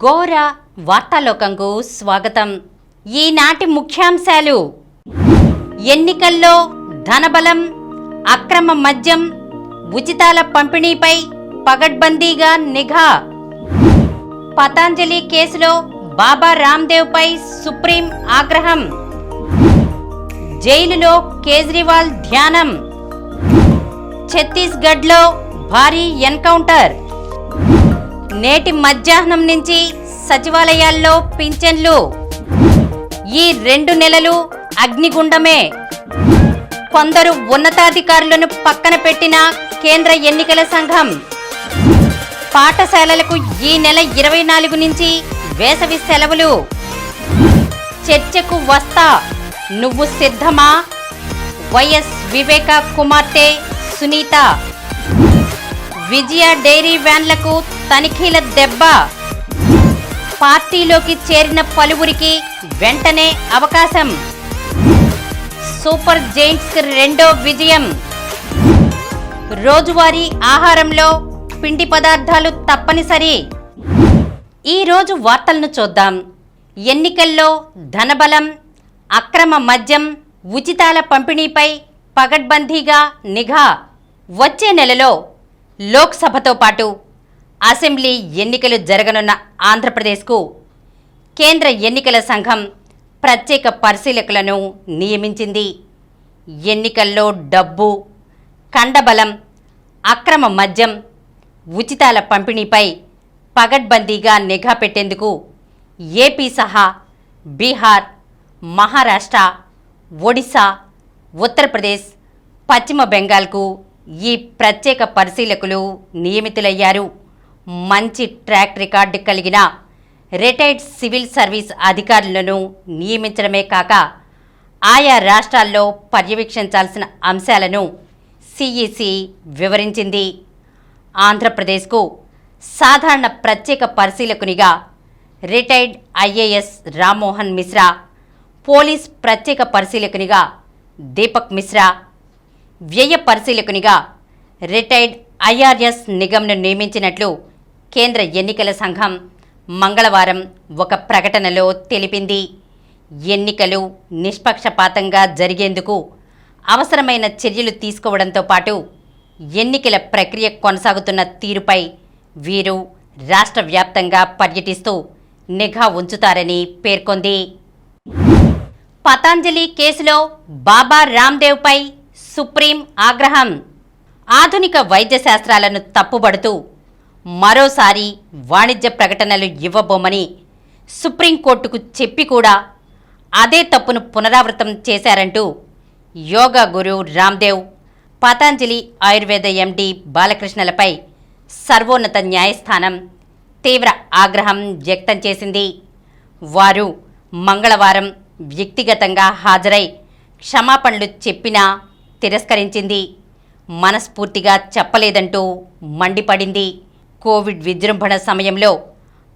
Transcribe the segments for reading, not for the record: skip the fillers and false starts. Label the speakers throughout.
Speaker 1: ఘోర వార్తాలోకంకు స్వాగతం. ఈనాటి ముఖ్యాంశాలు: ఎన్నికల్లో ధనబలం, అక్రమ మద్యం, ఉచితాల పంపిణీపై పగడ్బందీగా నిఘా, పతంజలి కేసులో బాబా రామ్దేవ్పై సుప్రీం ఆగ్రహం, జైలులో కేజ్రీవాల్ ధ్యానం, ఛత్తీస్గఢ్లో భారీ ఎన్కౌంటర్, నేటి మధ్యాహ్నం నుంచి సచివాలయాల్లో పింఛన్లు, ఈ 2 నెలలు అగ్నిగుండమే, కొందరు ఉన్నతాధికారులను పక్కన పెట్టిన కేంద్ర ఎన్నికల సంఘం, పాఠశాలలకు ఈ నెల 24 నుంచి వేసవి సెలవులు, చర్చకు వస్తా, నువ్వు సిద్ధమా, వైఎస్ వివేక కుమార్తె సునీత, విజయ డైరీ వ్యాన్లకు తనిఖీల దెబ్బ, పార్టీలోకి చేరిన పలువురికి వెంటనే అవకాశం, సూపర్ జైంట్స్ 2వ విజయం, రోజువారీ ఆహారంలో పిండి పదార్థాలు తప్పనిసరి. ఈరోజు వార్తలను చూద్దాం. ఎన్నికల్లో ధనబలం, అక్రమ మద్యం, ఉచితాల పంపిణీపై పగడ్బందీగా నిఘా. వచ్చే నెలలో లోక్సభతో పాటు అసెంబ్లీ ఎన్నికలు జరగనున్న ఆంధ్రప్రదేశ్కు కేంద్ర ఎన్నికల సంఘం ప్రత్యేక పరిశీలకులను నియమించింది. ఎన్నికల్లో డబ్బు, కండబలం, అక్రమ మద్యం, ఉచితాల పంపిణీపై పగడ్బందీగా నిఘా పెట్టేందుకు ఏపీ సహా బీహార్, మహారాష్ట్ర, ఒడిశా, ఉత్తరప్రదేశ్, పశ్చిమ బెంగాల్కు ఈ ప్రత్యేక పరిశీలకులు నియమితులయ్యారు. మంచి ట్రాక్ రికార్డు కలిగిన రిటైర్డ్ సివిల్ సర్వీస్ అధికారులను నియమించడమే కాక ఆయా రాష్ట్రాల్లో పర్యవేక్షించాల్సిన అంశాలను సిఈసి వివరించింది. ఆంధ్రప్రదేశ్కు సాధారణ ప్రత్యేక పరిశీలకునిగా retired IAS Rammohan Mishra, police ప్రత్యేక పరిశీలకునిగా దీపక్ మిశ్రా, వ్యయ పరిశీలకునిగా రిటైర్డ్ ఐఆర్ఎస్ నిగమ్ను నియమించినట్లు కేంద్ర ఎన్నికల సంఘం మంగళవారం ఒక ప్రకటనలో తెలిపింది. ఎన్నికలు నిష్పక్షపాతంగా జరిగేందుకు అవసరమైన చర్యలు తీసుకోవడంతో పాటు ఎన్నికల ప్రక్రియ కొనసాగుతున్న తీరుపై వీరు రాష్ట్ర వ్యాప్తంగా పర్యటిస్తూ నిఘా ఉంచుతారని పేర్కొంది. పతంజలి కేసులో బాబా రామ్దేవ్పై సుప్రీం ఆగ్రహం. ఆధునిక వైద్య శాస్త్రాలను తప్పుబడుతూ మరోసారి వాణిజ్య ప్రకటనలు ఇవ్వబోమని సుప్రీంకోర్టుకు చెప్పి కూడా అదే తప్పును పునరావృతం చేశారంటూ యోగా గురు రామ్దేవ్, పతంజలి ఆయుర్వేద ఎండి బాలకృష్ణలపై సర్వోన్నత న్యాయస్థానం తీవ్ర ఆగ్రహం వ్యక్తం చేసింది. వారు మంగళవారం వ్యక్తిగతంగా హాజరై క్షమాపణలు చెప్పినా తిరస్కరించింది. మనస్ఫూర్తిగా చెప్పలేదంటూ మండిపడింది. కోవిడ్ విజృంభణ సమయంలో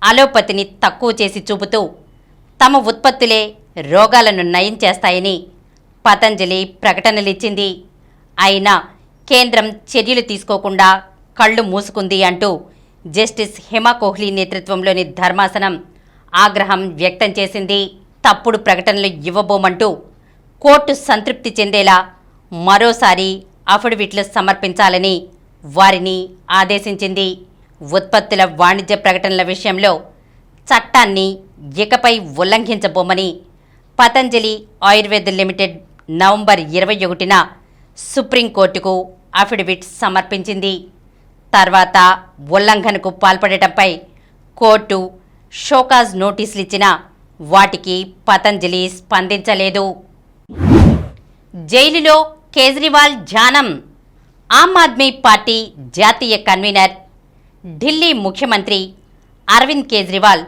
Speaker 1: అలోపతిని తక్కువ చేసి చూపుతూ తమ ఉత్పత్తులే రోగాలను నయం చేస్తాయని పతంజలి ప్రకటనలిచ్చింది. అయినా కేంద్రం చర్యలు తీసుకోకుండా కళ్ళు మూసుకుంది అంటూ జస్టిస్ హిమా కోహ్లీ నేతృత్వంలోని ధర్మాసనం ఆగ్రహం వ్యక్తం చేసింది. తప్పుడు ప్రకటనలు ఇవ్వబోమంటూ కోర్టు సంతృప్తి చెందేలా మరోసారి అఫిడవిట్లు సమర్పించాలని వారిని ఆదేశించింది. ఉత్పత్తుల వాణిజ్య ప్రకటనల విషయంలో చట్టాన్ని ఇకపై ఉల్లంఘించబోమని పతంజలి ఆయుర్వేద లిమిటెడ్ నవంబర్ 21న సుప్రీంకోర్టుకు అఫిడవిట్ సమర్పించింది. తర్వాత ఉల్లంఘనకు పాల్పడటంపై కోర్టు షోకాజ్ నోటీసులు ఇచ్చినా వాటికి పతంజలి స్పందించలేదు. జైలులో కేజ్రీవాల్ ధ్యానం. ఆమ్ ఆద్మీ పార్టీ జాతీయ కన్వీనర్, ఢిల్లీ ముఖ్యమంత్రి అరవింద్ కేజ్రీవాల్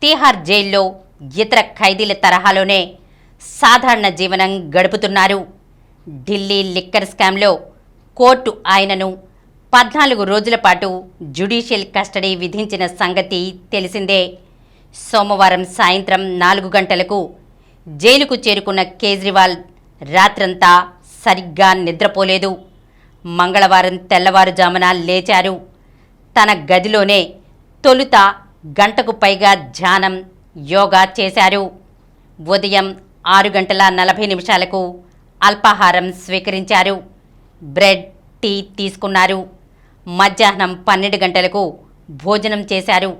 Speaker 1: తీహార్ జైల్లో ఇతర ఖైదీల తరహాలోనే సాధారణ జీవనం గడుపుతున్నారు. ఢిల్లీ లిక్కర్ స్కామ్లో కోర్టు ఆయనను 14 రోజుల పాటు జ్యుడిషియల్ కస్టడీ విధించిన సంగతి తెలిసిందే. సోమవారం సాయంత్రం 4 గంటలకు జైలుకు చేరుకున్న కేజ్రీవాల్ రాత్రంతా సరిగ్గా నిద్రపోలేదు. మంగళవారం తెల్లవారుజామున లేచారు. తన గదిలోనే తొలుత గంటకు పైగా ధ్యానం, యోగా చేశారు. ఉదయం 6:40 అల్పాహారం స్వీకరించారు. బ్రెడ్, టీ తీసుకున్నారు. మధ్యాహ్నం 12 గంటలకు భోజనం చేశారు.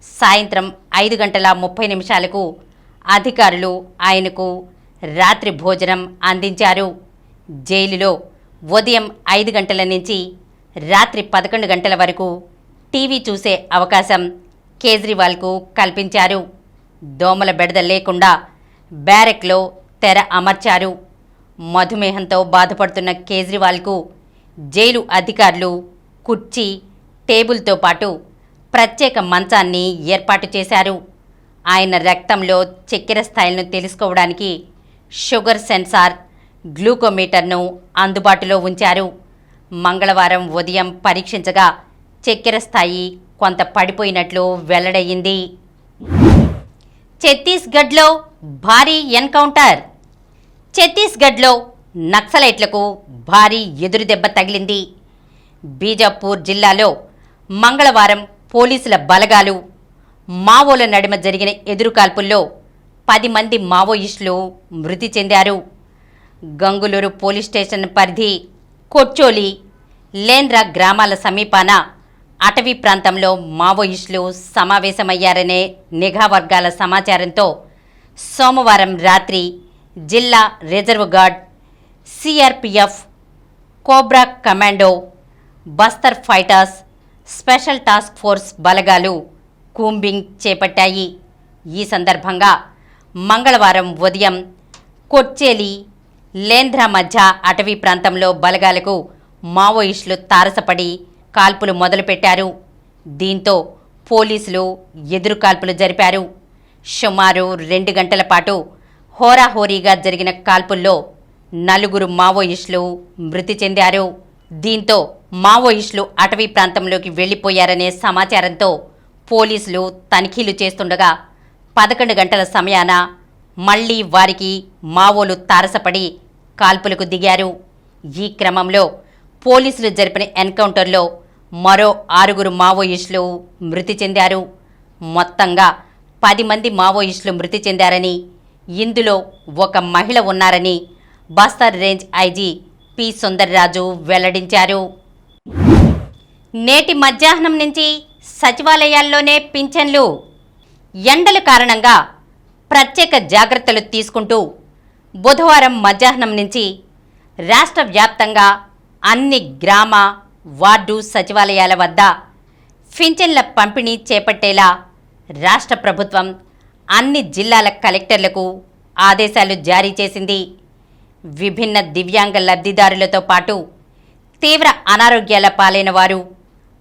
Speaker 1: సాయంత్రం 5:30 అధికారులు ఆయనకు రాత్రి భోజనం అందించారు. జైలులో ఉదయం 5 గంటల నుంచి రాత్రి 11 గంటల వరకు టీవీ చూసే అవకాశం కేజ్రీవాల్కు కల్పించారు. దోమల బెడద లేకుండా బ్యారెక్లో తెర అమర్చారు. మధుమేహంతో బాధపడుతున్న కేజ్రీవాల్కు జైలు అధికారులు కుర్చీ, టేబుల్తో పాటు ప్రత్యేక మంచాన్ని ఏర్పాటు చేశారు. ఆయన రక్తంలో చక్కెర స్థాయిలను తెలుసుకోవడానికి షుగర్ సెన్సార్, గ్లూకోమీటర్ను అందుబాటులో ఉంచారు. మంగళవారం ఉదయం పరీక్షించగా చక్కెర స్థాయి కొంత పడిపోయినట్లు వెల్లడయ్యింది. ఛత్తీస్గఢ్లో భారీ ఎన్కౌంటర్. ఛత్తీస్గఢ్లో నక్సలైట్లకు భారీ ఎదురుదెబ్బ తగిలింది. బీజాపూర్ జిల్లాలో మంగళవారం పోలీసుల బలగాలు, మావోల నడుమ జరిగిన ఎదురుకాల్పుల్లో 10 మంది మావోయిస్టులు మృతి చెందారు. గంగులూరు పోలీస్ స్టేషన్ పరిధి కొచ్చోలి, లేంద్రా గ్రామాల సమీపాన అటవీ ప్రాంతంలో మావోయిస్టులు సమావేశమయ్యారనే నిఘా వర్గాల సమాచారంతో సోమవారం రాత్రి జిల్లా reserve guard, CRPF, cobra commando, Bastar fighters, special task force బలగాలు కూంబింగ్ చేపట్టాయి. ఈ సందర్భంగా మంగళవారం ఉదయం కొచ్చేలి, లేంద్రా మధ్య అటవీ ప్రాంతంలో బలగాలకు మావోయిస్టులు తారసపడి కాల్పులు మొదలుపెట్టారు. దీంతో పోలీసులు ఎదురుకాల్పులు జరిపారు. సుమారు 2 గంటల పాటు హోరాహోరీగా జరిగిన కాల్పుల్లో 4 మావోయిస్టులు మృతి చెందారు. దీంతో మావోయిస్టులు అటవీ ప్రాంతంలోకి వెళ్లిపోయారనే సమాచారంతో పోలీసులు తనిఖీలు చేస్తుండగా 11 గంటల సమయాన మళ్లీ వారికి మావోలు తారసపడి కాల్పులకు దిగారు. ఈ క్రమంలో పోలీసులు జరిపిన ఎన్కౌంటర్లో మరో 6 మావోయిస్టులు మృతి చెందారు. మొత్తంగా 10 మంది మావోయిస్టులు మృతి చెందారని, ఇందులో ఒక మహిళ ఉన్నారని Bastar range IG P Sundarraju వెల్లడించారు. నేటి మధ్యాహ్నం నుంచి సచివాలయాల్లోనే పింఛన్లు. ఎండల కారణంగా ప్రత్యేక జాగ్రత్తలు తీసుకుంటూ బుధవారం మధ్యాహ్నం నుంచి రాష్ట్ర వ్యాప్తంగా అన్ని గ్రామ, వార్డు సచివాలయాల వద్ద పింఛన్ల పంపిణీ చేపట్టేలా రాష్ట్ర ప్రభుత్వం అన్ని జిల్లాల కలెక్టర్లకు ఆదేశాలు జారీ చేసింది. విభిన్న దివ్యాంగ లబ్ధిదారులతో పాటు తీవ్ర అనారోగ్యాల పాలైన వారు,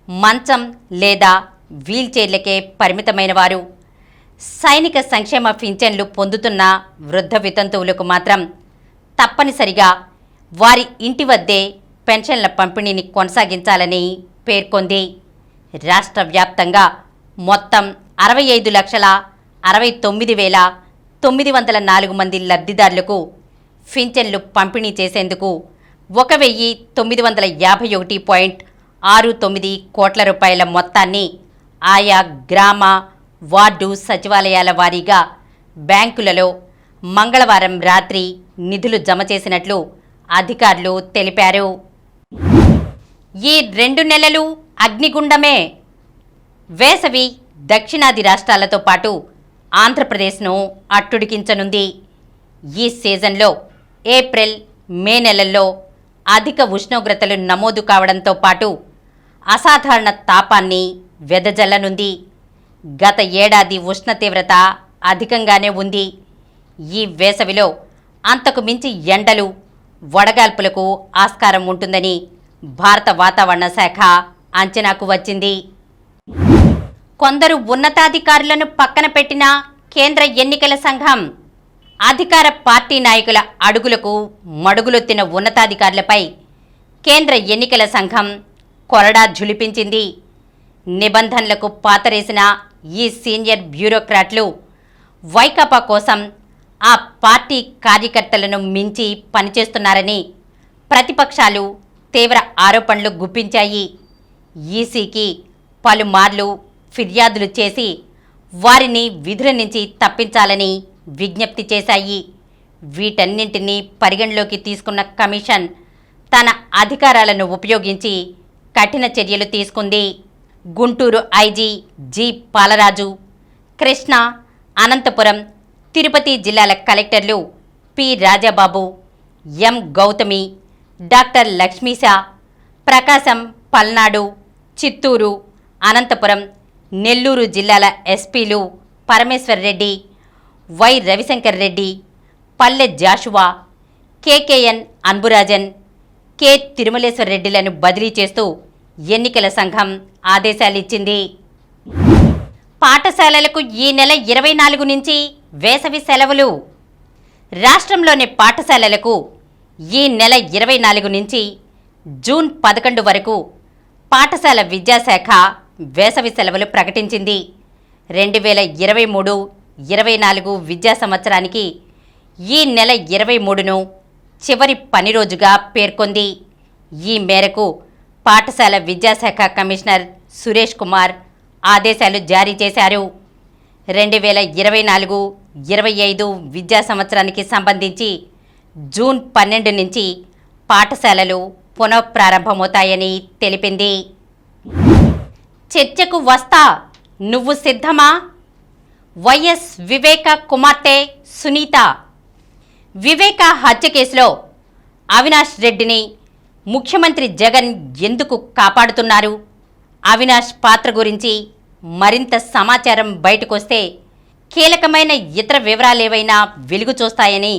Speaker 1: మంచం లేదా వీల్చైర్లకే పరిమితమైన వారు, సైనిక సంక్షేమ పింఛన్లు పొందుతున్న వృద్ధ వితంతువులకు మాత్రం తప్పనిసరిగా వారి ఇంటి వద్దే పెన్షన్ల పంపిణీని కొనసాగించాలని పేర్కొంది. రాష్ట్ర వ్యాప్తంగా మొత్తం 65,69,904 మంది లబ్ధిదారులకు పింఛన్లు పంపిణీ చేసేందుకు 1,951.69 కోట్ల రూపాయల మొత్తాన్ని ఆయా గ్రామ, వార్డు సచివాలయాల వారీగా బ్యాంకులలో మంగళవారం రాత్రి నిధులు జమ చేసినట్లు అధికారులు తెలిపారు. ఈ 2 నెలలు అగ్నిగుండమే. వేసవి దక్షిణాది రాష్ట్రాలతో పాటు ఆంధ్రప్రదేశ్ను అట్టుడికించనుంది. ఈ సీజన్లో ఏప్రిల్, మే నెలల్లో అధిక ఉష్ణోగ్రతలు నమోదు కావడంతో పాటు అసాధారణ తాపాన్ని వెదజల్లనుంది. గత ఏడాది ఉష్ణ తీవ్రత అధికంగానే ఉంది. ఈ వేసవిలో అంతకు మించి ఎండలు, వడగాల్పులకు ఆస్కారం ఉంటుందని భారత వాతావరణ శాఖ అంచనాకు వచ్చింది. కొందరు ఉన్నతాధికారులను పక్కన పెట్టిన కేంద్ర ఎన్నికల సంఘం. అధికార పార్టీ నాయకుల అడుగులకు మడుగులొత్తిన ఉన్నతాధికారులపై కేంద్ర ఎన్నికల సంఘం కొరడా ఝుళిపించింది. నిబంధనలకు పాతరేసిన ఈ సీనియర్ బ్యూరోక్రాట్లు వైకాపా కోసం ఆ పార్టీ కార్యకర్తలను మించి పనిచేస్తున్నారని ప్రతిపక్షాలు తీవ్ర ఆరోపణలు గుప్పించాయి. ఈసీకి పలుమార్లు ఫిర్యాదులు చేసి వారిని విధుల నుంచి తప్పించాలని విజ్ఞప్తి చేశాయి. వీటన్నింటినీ పరిగణలోకి తీసుకున్న కమిషన్ తన అధికారాలను ఉపయోగించి కఠిన చర్యలు తీసుకుంది. గుంటూరు ఐజీ జి పాలరాజు, కృష్ణా, అనంతపురం, తిరుపతి జిల్లాల కలెక్టర్లు పి రాజాబాబు, ఎం గౌతమి, డాక్టర్ లక్ష్మీశా, ప్రకాశం, పల్నాడు, చిత్తూరు, అనంతపురం, నెల్లూరు జిల్లాల ఎస్పీలు పరమేశ్వర్ రెడ్డి, వై రవిశంకర్ రెడ్డి, పల్లె జాషువా, కేకేఎన్ అన్బురాజన్, కె తిరుమలేశ్వర్ రెడ్డిలను బదిలీ చేస్తూ ఎన్నికల సంఘం ఆదేశాలిచ్చింది. పాఠశాలలకు ఈ నెల 24 నుంచి వేసవి సెలవులు. రాష్ట్రంలోని పాఠశాలలకు ఈ నెల 24 నుంచి జూన్ 11 వరకు పాఠశాల విద్యాశాఖ వేసవి సెలవులు ప్రకటించింది. 2023-24 విద్యా సంవత్సరానికి ఈ నెల 23ను చివరి పని రోజుగా పేర్కొంది. ఈ మేరకు పాఠశాల విద్యాశాఖ కమిషనర్ సురేష్ కుమార్ ఆదేశాలు జారీ చేశారు. 2024-25 విద్యా సంవత్సరానికి సంబంధించి జూన్ 12 నుంచి పాఠశాలలు పునఃప్రారంభమవుతాయని తెలిపింది. చర్చకు వస్తా, నువ్వు సిద్ధమా? వైఎస్ వివేక కుమార్తె సునీత. వివేక హత్య కేసులో అవినాష్ రెడ్డిని ముఖ్యమంత్రి జగన్ ఎందుకు కాపాడుతున్నారు? అవినాష్ పాత్ర గురించి మరింత సమాచారం బయటకొస్తే కీలకమైన ఇతర వివరాలేవైనా వెలుగు చూస్తాయని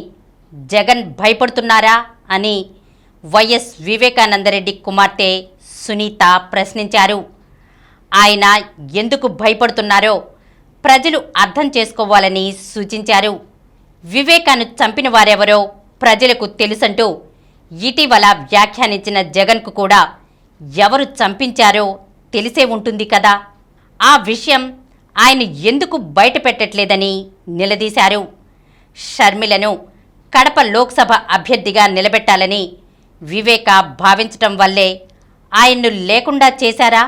Speaker 1: జగన్ భయపడుతున్నారా అని వైఎస్ వివేకానందరెడ్డి కుమార్తె సునీత ప్రశ్నించారు. ఆయన ఎందుకు భయపడుతున్నారో ప్రజలు అర్థం చేసుకోవాలని సూచించారు. వివేకాను చంపిన వారెవరో ప్రజలకు తెలుసంటూ ఇటీవల వ్యాఖ్యానించిన జగన్కు కూడా ఎవరు చంపించారో తెలిసే ఉంటుంది కదా. ఆ విషయం ఆయన ఎందుకు బయటపెట్టట్లేదని నిలదీశారు. షర్మిలను కడప లోక్సభ అభ్యర్థిగా నిలబెట్టాలని వివేక భావించటం వల్లే ఆయన్ను లేకుండా చేశారా?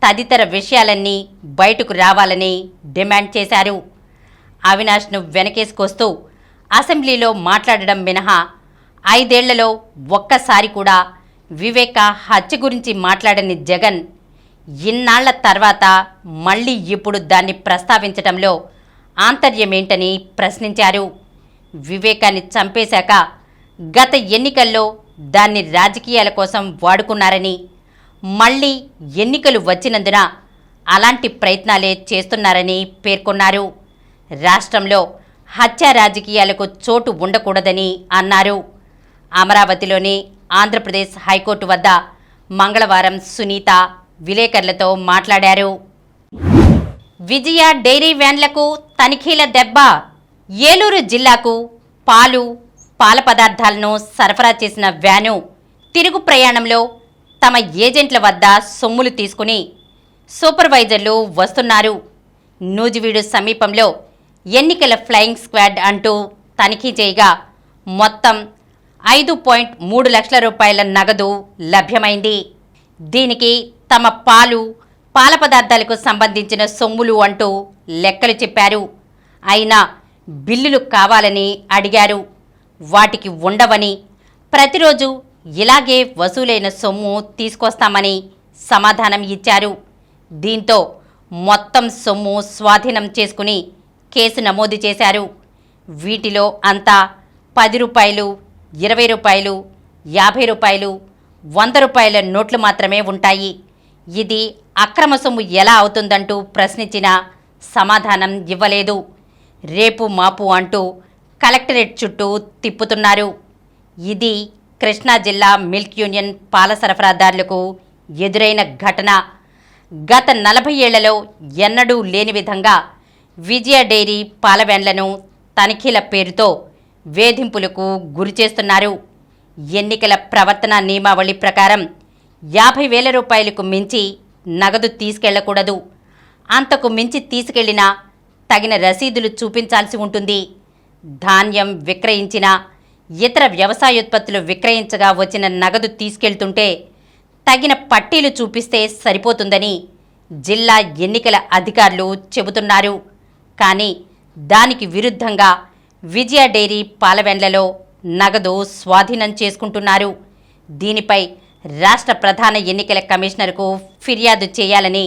Speaker 1: తదితర విషయాలన్నీ బయటకు రావాలని డిమాండ్ చేశారు. అవినాష్ను వెనకేసుకొస్తూ అసెంబ్లీలో మాట్లాడడం మినహా 5 ఏళ్లలో ఒక్కసారి కూడా వివేక హత్య గురించి మాట్లాడని జగన్ ఇన్నాళ్ల తర్వాత మళ్ళీ ఇప్పుడు దాన్ని ప్రస్తావించడంలో ఆంతర్యమేంటని ప్రశ్నించారు. వివేకాన్ని చంపేశాక గత ఎన్నికల్లో దాన్ని రాజకీయాల కోసం వాడుకున్నారని, మళ్ళీ ఎన్నికలు వచ్చినందున అలాంటి ప్రయత్నాలే చేస్తున్నారని పేర్కొన్నారు. రాష్ట్రంలో హత్య రాజకీయాలకు చోటు ఉండకూడదని అన్నారు. అమరావతిలోని ఆంధ్రప్రదేశ్ హైకోర్టు వద్ద మంగళవారం సునీత విలేకరులతో మాట్లాడారు. విజయ డైరీ వ్యాన్లకు తనిఖీల దెబ్బ. ఏలూరు జిల్లాకు పాలు, పాల పదార్థాలను సరఫరా చేసిన వ్యాను తిరుగు ప్రయాణంలో తమ ఏజెంట్ల వద్ద సొమ్ములు తీసుకుని సూపర్వైజర్లు వస్తున్నారు. నూజివీడు సమీపంలో ఎన్నికల ఫ్లయింగ్ స్క్వాడ్ అంటూ తనిఖీ చేయగా మొత్తం 5.3 లక్షల రూపాయల నగదు లభ్యమైంది. దీనికి తమ పాలు, పాల పదార్థాలకు సంబంధించిన సొమ్ములు అంటూ లెక్కలు చెప్పారు. అయినా బిల్లులు కావాలని అడిగారు. వాటికి ఉండవని, ప్రతిరోజు ఇలాగే వసూలైన సొమ్ము తీసుకొస్తామని సమాధానం ఇచ్చారు. దీంతో మొత్తం సొమ్ము స్వాధీనం చేసుకుని కేసు నమోదు చేశారు. వీటిలో అంతా 10 రూపాయలు, 20 రూపాయలు, 50 రూపాయలు, 100 రూపాయల నోట్లు మాత్రమే ఉంటాయి. ఇది అక్రమ సొమ్ము ఎలా అవుతుందంటూ ప్రశ్నించినా సమాధానం ఇవ్వలేదు. రేపు మాపు అంటూ కలెక్టరేట్ చుట్టూ తిప్పుతున్నారు. ఇది కృష్ణా జిల్లా మిల్క్ యూనియన్ పాల సరఫరాదారులకు ఎదురైన ఘటన. గత 40 ఏళ్లలో ఎన్నడూ లేని విధంగా విజయ డైరీ పాల వ్యాన్లను తనిఖీల పేరుతో వేధింపులకు గురిచేస్తున్నారు. ఎన్నికల ప్రవర్తన నియమావళి ప్రకారం 50,000 రూపాయలకు మించి నగదు తీసుకెళ్లకూడదు. అంతకు మించి తీసుకెళ్లినా తగిన రసీదులు చూపించాల్సి ఉంటుంది. ధాన్యం విక్రయించిన, ఇతర వ్యవసాయోత్పత్తులు విక్రయించగా వచ్చిన నగదు తీసుకెళ్తుంటే తగిన పట్టీలు చూపిస్తే సరిపోతుందని జిల్లా ఎన్నికల అధికారులు చెబుతున్నారు. కానీ దానికి విరుద్ధంగా విజయ డైరీ పాలవెండ్లలో నగదు స్వాధీనం చేసుకుంటున్నారు. దీనిపై రాష్ట్ర ప్రధాన ఎన్నికల కమిషనర్కు ఫిర్యాదు చేయాలని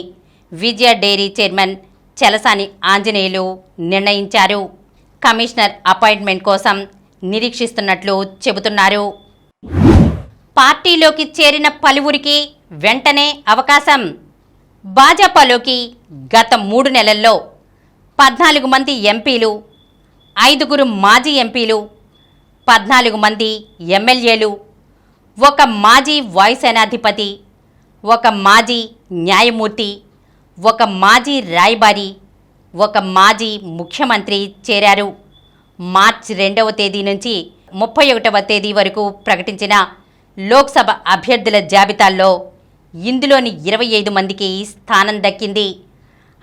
Speaker 1: విజయ డైరీ చైర్మన్ చలసాని ఆంజనేయులు నిర్ణయించారు. కమిషనర్ అపాయింట్మెంట్ కోసం నిరీక్షిస్తున్నట్లు చెబుతున్నారు. పార్టీలోకి చేరిన పలువురికి వెంటనే అవకాశం. భాజపాలోకి గత 3 నెలల్లో 14 మంది ఎంపీలు, 5 మాజీ ఎంపీలు, 14 మంది ఎమ్మెల్యేలు, 1 మాజీ వాయుసేనాధిపతి, 1 మాజీ న్యాయమూర్తి, 1 మాజీ రాయబారి, 1 మాజీ ముఖ్యమంత్రి చేరారు. మార్చి 2వ తేదీ నుంచి 31వ తేదీ వరకు ప్రకటించిన లోక్సభ అభ్యర్థుల జాబితాల్లో ఇందులోని 25 మందికి స్థానం దక్కింది.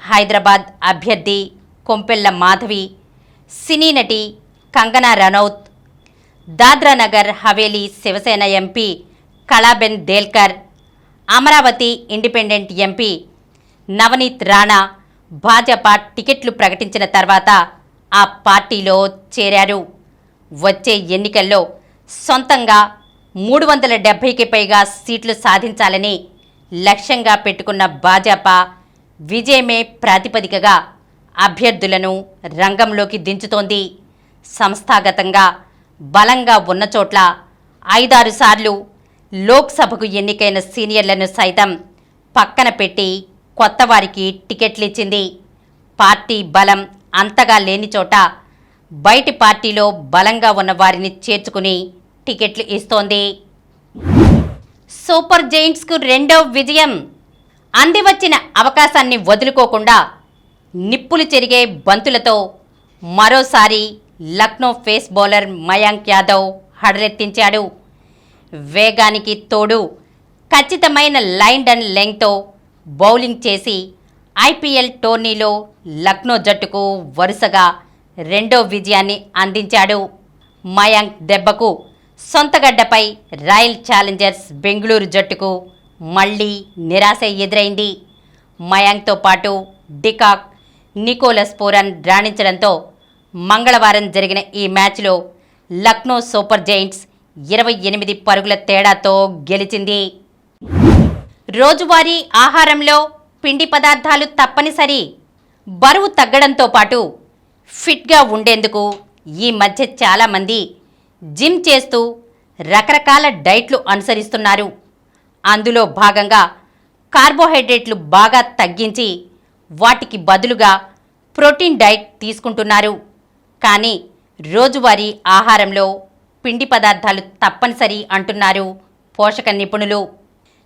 Speaker 1: హైదరాబాద్ అభ్యర్థి కొంపెళ్ల మాధవి, సినీ నటి Kangana Ranaut, Dadra Nagar Haveli Shiv Sena MP కళాబెన్ Delkar, Amaravati independent MP Navneet Rana Bhajapa టికెట్లు ప్రకటించిన తర్వాత ఆ పార్టీలో చేరారు. వచ్చే ఎన్నికల్లో సొంతంగా 370కి పైగా సీట్లు సాధించాలని లక్ష్యంగా పెట్టుకున్న భాజపా విజయమే ప్రాతిపదికగా అభ్యర్థులను రంగంలోకి దించుతోంది. సంస్థాగతంగా బలంగా ఉన్న చోట్ల 5-6 సార్లు లోక్సభకు ఎన్నికైన సీనియర్లను సైతం పక్కన పెట్టి కొత్త వారికి టికెట్లు ఇచ్చింది. పార్టీ బలం అంతగా లేని చోట బయటి పార్టీలో బలంగా ఉన్న వారిని చేర్చుకుని టికెట్లు ఇస్తోంది. సూపర్ జెయింట్స్కు 2వ విజయం. అందివచ్చిన అవకాశాన్ని వదులుకోకుండా నిప్పులు చెరిగే బంతులతో మరోసారి లక్నో పేస్ బౌలర్ మయాంక్ యాదవ్ హడలెత్తించాడు. వేగానికి తోడు ఖచ్చితమైన లైన్ అండ్ లెంగ్త్తో బౌలింగ్ చేసి ఐపీఎల్ టోర్నీలో లక్నో జట్టుకు వరుసగా 2వ విజయాన్ని అందించాడు. మయాంక్ దెబ్బకు సొంతగడ్డపై రాయల్ ఛాలెంజర్స్ బెంగళూరు జట్టుకు మళ్లీ నిరాశ ఎదురైంది. మయాంక్తో పాటు డికాక్, నికోలస్ పూరన్ రాణించడంతో మంగళవారం జరిగిన ఈ మ్యాచ్లో లక్నో సూపర్ జెయింట్స్ 28 పరుగుల తేడాతో గెలిచింది. రోజువారీ ఆహారంలో పిండి పదార్థాలు తప్పనిసరి. బరువు తగ్గడంతో పాటు ఫిట్గా ఉండేందుకు ఈ మధ్య చాలామంది జిమ్ చేస్తూ రకరకాల డైట్లు అనుసరిస్తున్నారు. అందులో భాగంగా కార్బోహైడ్రేట్లు బాగా తగ్గించి వాటికి బదులుగా ప్రోటీన్ డైట్ తీసుకుంటున్నారు. కానీ రోజువారీ ఆహారంలో పిండి పదార్థాలు తప్పనిసరి అంటున్నారు పోషక నిపుణులు.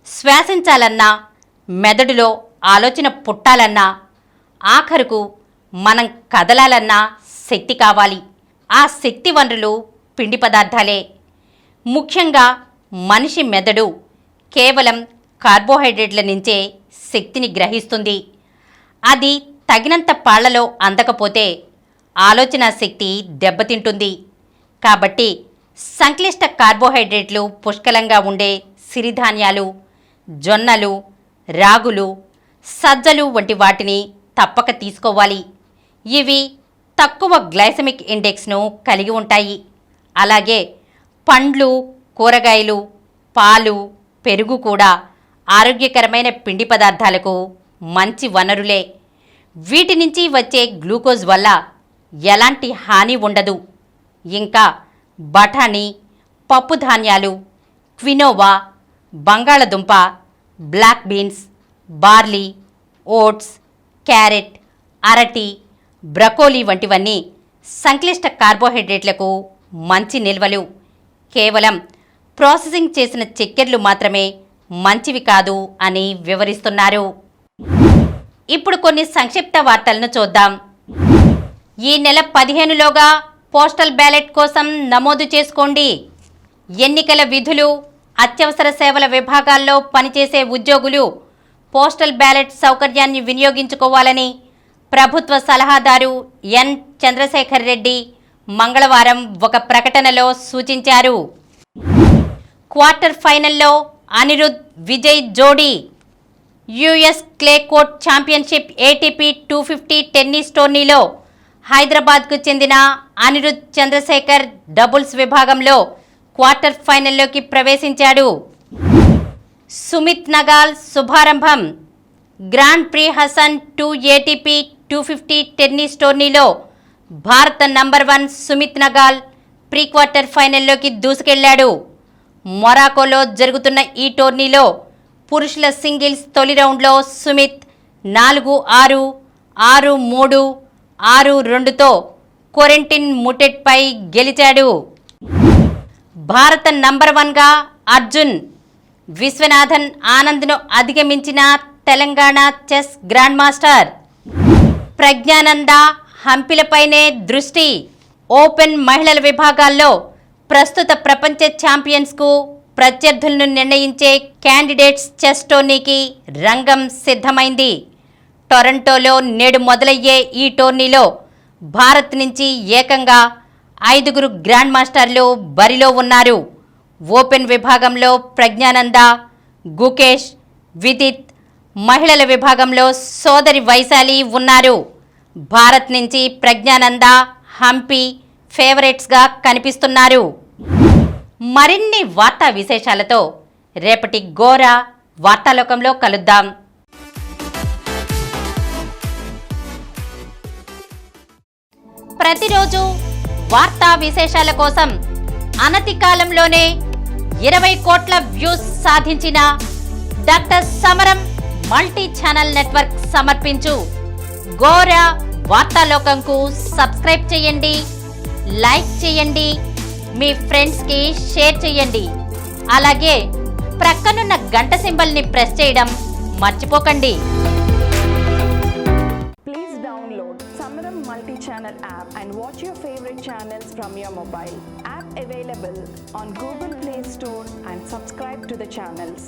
Speaker 1: శ్వాసించాలన్నా, మెదడులో ఆలోచన పుట్టాలన్నా, ఆఖరుకు మనం కదలాలన్నా శక్తి కావాలి. ఆ శక్తి వనరులు పిండి పదార్థాలే. ముఖ్యంగా మనిషి మెదడు కేవలం కార్బోహైడ్రేట్ల నుంచే శక్తిని గ్రహిస్తుంది. అది తగినంత పాళ్లలో అందకపోతే ఆలోచన శక్తి దెబ్బతింటుంది. కాబట్టి సంక్లిష్ట కార్బోహైడ్రేట్లు పుష్కలంగా ఉండే సిరిధాన్యాలు, జొన్నలు, రాగులు, సజ్జలు వంటి వాటిని తప్పక తీసుకోవాలి. ఇవి తక్కువ గ్లైసెమిక్ ఇండెక్స్ను కలిగి ఉంటాయి. అలాగే పండ్లు, కూరగాయలు, పాలు, పెరుగు కూడా ఆరోగ్యకరమైన పిండి పదార్థాలకు మంచి వనరులే. వీటి నుంచి వచ్చే గ్లూకోజ్ వల్ల ఎలాంటి హాని ఉండదు. ఇంకా బఠానీ, పప్పు ధాన్యాలు, క్వినోవా, బంగాళదుంప, black beans, barley, oats, carrot, అరటి, బ్రకోలీ వంటివన్నీ సంక్లిష్ట కార్బోహైడ్రేట్లకు మంచి నిల్వలు. కేవలం ప్రాసెసింగ్ చేసిన చక్కెరలు మాత్రమే మంచివి కాదు అని వివరిస్తున్నారు. ఇప్పుడు కొన్ని సంక్షిప్త వార్తలను చూద్దాం. ఈ నెల 15లోగా పోస్టల్ బ్యాలెట్ కోసం నమోదు చేసుకోండి. ఎన్నికల విధులు, అత్యవసర సేవల విభాగాల్లో పనిచేసే ఉద్యోగులు పోస్టల్ బ్యాలెట్ సౌకర్యాన్ని వినియోగించుకోవాలని ప్రభుత్వ సలహాదారు ఎన్ చంద్రశేఖర్ రెడ్డి మంగళవారం ఒక ప్రకటనలో సూచించారు. క్వార్టర్ ఫైనల్లో అనిరుద్, విజయ్ జోడీ. US clay court championship ATP 250 tennis టోర్నీలో హైదరాబాద్కు చెందిన అనిరుద్ చంద్రశేఖర్ డబుల్స్ విభాగంలో క్వార్టర్ ఫైనల్లోకి ప్రవేశించాడు. సుమిత్ నగాల్ శుభారంభం. Grand prix Hassan 2 ATP 250 tennis టోర్నీలో భారత number 1 Sumit Nagal pre quarter ఫైనల్లోకి దూసుకెళ్లాడు. మొరాకోలో జరుగుతున్న ఈ టోర్నీలో పురుషుల సింగిల్స్ తొలి రౌండ్లో సుమిత్ 4-6, 6-3, 6-2తో కొరెంటిన్ ముటెట్పై గెలిచాడు. భారత నంబర్ 1గా అర్జున్ విశ్వనాథన్ ఆనంద్ను అధిగమించిన Telangana chess grand master Praggnanandhaa హంపిలపైనే దృష్టి. ఓపెన్ మహిళల విభాగాల్లో ప్రస్తుత ప్రపంచ ఛాంపియన్స్కు ప్రత్యర్థులను నిర్ణయించే క్యాండిడేట్స్ చెస్ టోర్నీకి రంగం సిద్ధమైంది. టొరంటోలో నేడు మొదలయ్యే ఈ టోర్నీలో భారత్ నుంచి ఏకంగా 5 గ్రాండ్ మాస్టర్లు బరిలో ఉన్నారు. ఓపెన్ విభాగంలో ప్రజ్ఞానంద, గుకేష్, విదిత్, మహిళల విభాగంలో సోదరి వైశాలి ఉన్నారు. భారత్ నుంచి ప్రజ్ఞానంద, హంపి ఫేవరెట్స్గా కనిపిస్తున్నారు. మరిన్ని వార్తా విశేషాలతో రేపటి గోరా వార్తాలోకంలో కలుద్దాం. ప్రతిరోజు వార్తా విశేషాల కోసం అనతి కాలంలోనే 20 కోట్ల వ్యూస్ సాధించిన డాక్టర్ సమరం మల్టీ ఛానల్ నెట్వర్క్ సమర్పించు గోరా వార్తాలోకంకు సబ్స్క్రైబ్ చేయండి, లైక్ చేయండి, మీ ఫ్రెండ్స్కి షేర్ చేయండి. అలాగే ప్రక్కనున్న గంట సింబల్ని ప్రెస్ చేయడం మర్చిపోకండి.
Speaker 2: Please download Samaram multi-channel app and watch your favorite channels from your mobile. App available on Google Play Store and subscribe to the channels.